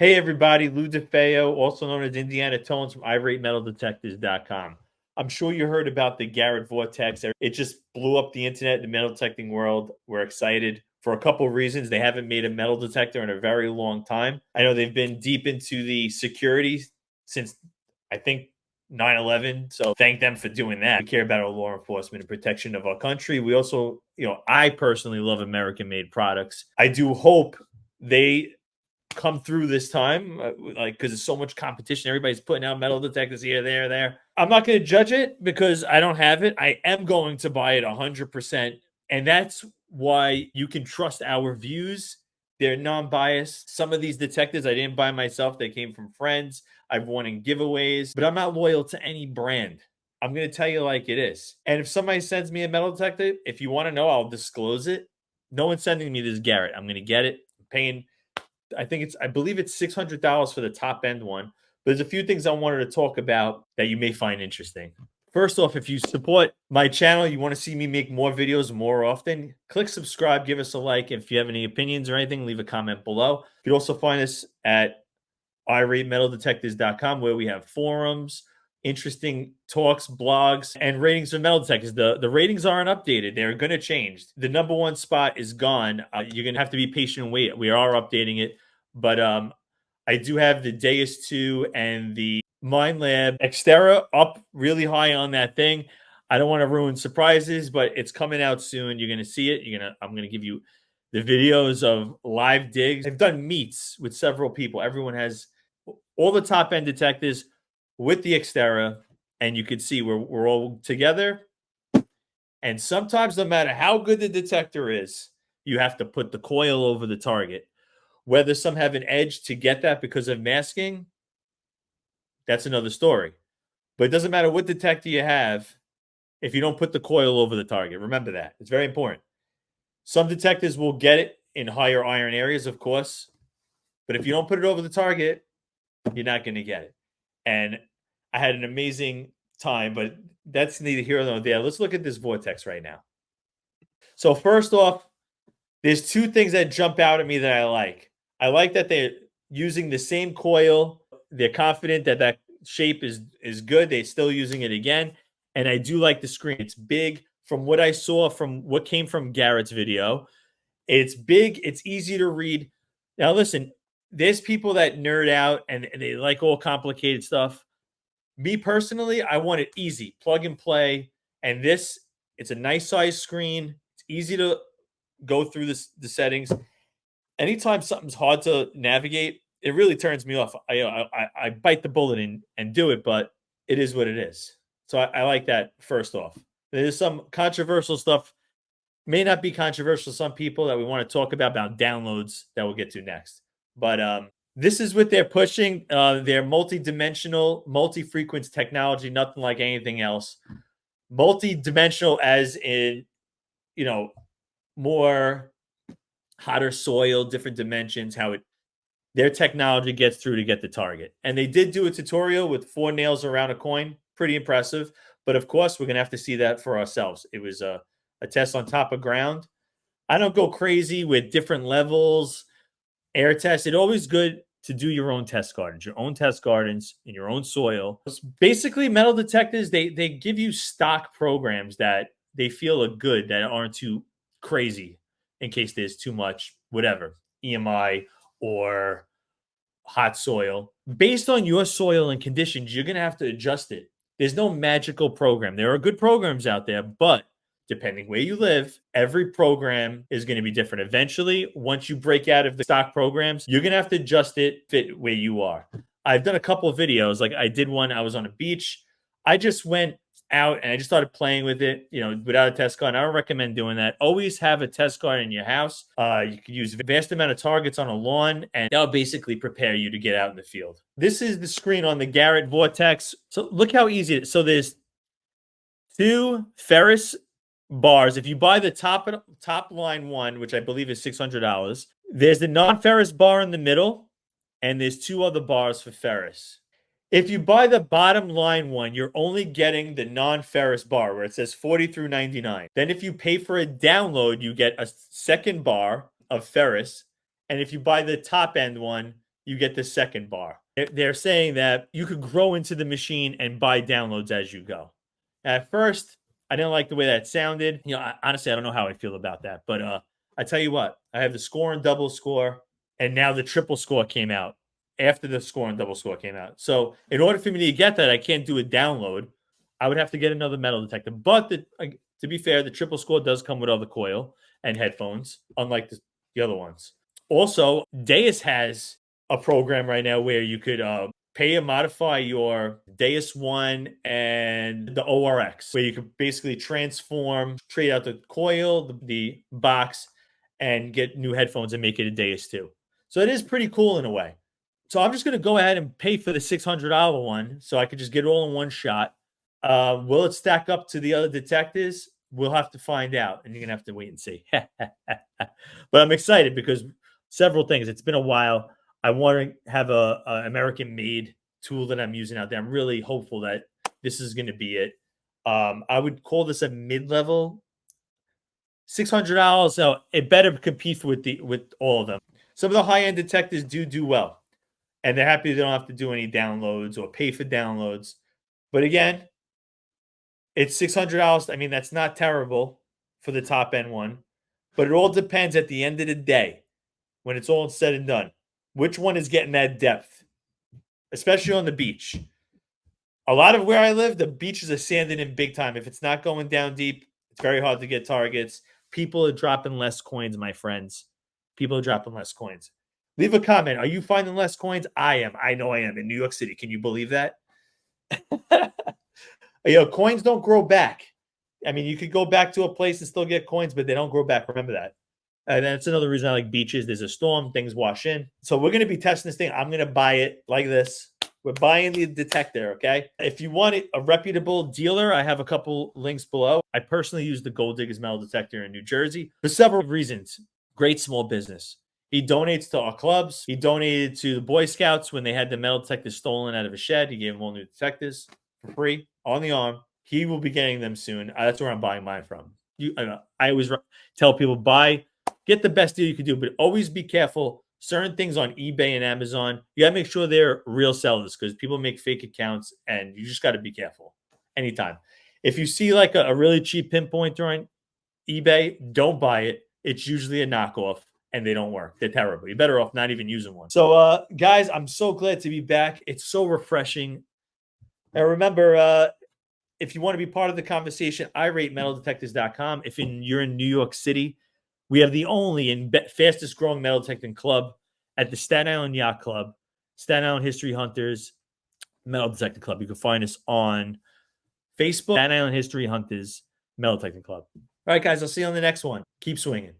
Hey everybody, Lou DeFeo, also known as Indiana Tones from iRateMetalDetectors.com. I'm sure you heard about the Garrett Vortex. It just blew up the internet, the metal detecting world. We're excited for a couple of reasons. They haven't made a metal detector in a very long time. I know they've been deep into the security since I think 9/11. So thank them for doing that. We care about our law enforcement and protection of our country. We also, I personally love American made products. I do hope they come through this time, like because there's so much competition. Everybody's putting out metal detectors here, there, there. I'm not going to judge it because I don't have it. I am going to buy it 100%, and that's why you can trust our views. They're non-biased. Some of these detectors I didn't buy myself; they came from friends. I've won in giveaways, but I'm not loyal to any brand. I'm going to tell you like it is. And if somebody sends me a metal detector, if you want to know, I'll disclose it. No one's sending me this Garrett. I'm going to get it. I'm paying I believe it's $600 for the top end one. But there's a few things I wanted to talk about that you may find interesting. First off, if you support my channel, you want to see me make more videos more often, click subscribe, give us a like. If you have any opinions or anything, leave a comment below. You can also find us at iRateMetalDetectors.com, where we have forums, interesting talks, blogs, and ratings for metal detectors. The ratings aren't updated. They're going to change. The number one spot is gone. You're going to have to be patient and wait. We are updating it. But I do have the Deus 2 and the Mind Lab Xterra up really high on that thing. I don't want to ruin surprises, but it's coming out soon. You're going to see it. I'm going to give you the videos of live digs. I've done meets with several people. Everyone has all the top end detectors with the Xterra, and you can see we're all together. And sometimes, no matter how good the detector is, you have to put the coil over the target. Whether some have an edge to get that because of masking, that's another story. But it doesn't matter what detector you have if you don't put the coil over the target. Remember that. It's very important. Some detectors will get it in higher iron areas, of course. But if you don't put it over the target, you're not going to get it. And I had an amazing time, but that's neither here nor there. Let's look at this vortex right now. So first off, there's two things that jump out at me that I like. I like that they're using the same coil. They're confident that that shape is good. They're still using it again, and I do like the screen. It's big. From what I saw from what came from Garrett's video, it's big. It's easy to read. Now, listen, there's people that nerd out and they like all complicated stuff. Me personally, I want it easy, plug and play. And this, it's a nice size screen. It's easy to go through the settings. Anytime something's hard to navigate, it really turns me off. I bite the bullet and do it, but it is what it is. So I like that first off. There's some controversial stuff, may not be controversial to some people that we want to talk about downloads that we'll get to next. But this is what they're pushing. Their multi-dimensional, multi-frequency technology, nothing like anything else. Multi-dimensional as in, you know, more hotter soil, different dimensions, how it their technology gets through to get the target. And they did do a tutorial with 4 nails around a coin. Pretty impressive. But of course, we're going to have to see that for ourselves. It was a test on top of ground. I don't go crazy with different levels, air tests. It's always good to do your own test gardens, your own test gardens in your own soil. Basically, metal detectors, they give you stock programs that they feel are good, that aren't too crazy in case there's too much, whatever, EMI or hot soil. Based on your soil and conditions, you're going to have to adjust it. There's no magical program. There are good programs out there, but depending where you live, every program is going to be different. Eventually, once you break out of the stock programs, you're going to have to adjust it, fit where you are. I've done a couple of videos. Like I did one, I was on a beach. I just went out and I just started playing with it, without a test card. I don't recommend doing that. Always have a test card in your house. You can use a vast amount of targets on a lawn, and that'll basically prepare you to get out in the field. This is the screen on the Garrett Vortex. So look how easy it is. So there's 2 Ferris bars. If you buy the top line one, which I believe is $600, there's the non-Ferris bar in the middle, and there's 2 other bars for Ferris. If you buy the bottom line one, you're only getting the non-Ferris bar where it says 40 through 99. Then if you pay for a download, you get a second bar of Ferris. And if you buy the top end one, you get the second bar. They're saying that you could grow into the machine and buy downloads as you go. At first, I didn't like the way that sounded. Honestly, I don't know how I feel about that. But I tell you what, I have the score and double score, and now the triple score came out after the score and double score came out. So in order for me to get that, I can't do a download. I would have to get another metal detector. But to be fair, the triple score does come with other coil and headphones, unlike the other ones. Also, Deus has a program right now where you could pay and modify your Deus 1 and the ORX, where you could basically trade out the coil, the box, and get new headphones and make it a Deus 2. So it is pretty cool in a way. So I'm just going to go ahead and pay for the $600 one so I could just get it all in one shot. Will it stack up to the other detectors? We'll have to find out, and you're going to have to wait and see. But I'm excited because several things. It's been a while. I want to have a American-made tool that I'm using out there. I'm really hopeful that this is going to be it. I would call this a mid-level. $600, so it better compete with all of them. Some of the high-end detectors do well, and they're happy they don't have to do any downloads or pay for downloads. But again, it's $600. I mean, that's not terrible for the top-end one, but it all depends at the end of the day when it's all said and done. Which one is getting that depth, especially on the beach? A lot of where I live, the beaches are sanding in big time. If it's not going down deep, it's very hard to get targets. People are dropping less coins, my friends. People are dropping less coins. Leave a comment. Are you finding less coins? I am. I know I am in New York City. Can you believe that? Coins don't grow back. I mean, you could go back to a place and still get coins, but they don't grow back. Remember that. And that's another reason I like beaches. There's a storm, things wash in. So we're going to be testing this thing. I'm going to buy it like this. We're buying the detector, okay? If you want a reputable dealer, I have a couple links below. I personally use the Gold Diggers Metal Detector in New Jersey for several reasons. Great small business. He donates to our clubs. He donated to the Boy Scouts when they had the metal detectors stolen out of a shed. He gave them all new detectors for free on the arm. He will be getting them soon. That's where I'm buying mine from. I always tell people get the best deal you can do, but always be careful. Certain things on eBay and Amazon, you gotta make sure they're real sellers because people make fake accounts, and you just got to be careful anytime. If you see like a really cheap pinpointer on eBay, don't buy it. It's usually a knockoff, and they don't work. They're terrible. You're better off not even using one. So, guys, I'm so glad to be back. It's so refreshing. And remember, if you want to be part of the conversation, iRateMetalDetectors.com. If you're in New York City, we have the only and fastest growing metal detecting club at the Staten Island Yacht Club, Staten Island History Hunters Metal Detecting Club. You can find us on Facebook, Staten Island History Hunters Metal Detecting Club. All right, guys, I'll see you on the next one. Keep swinging.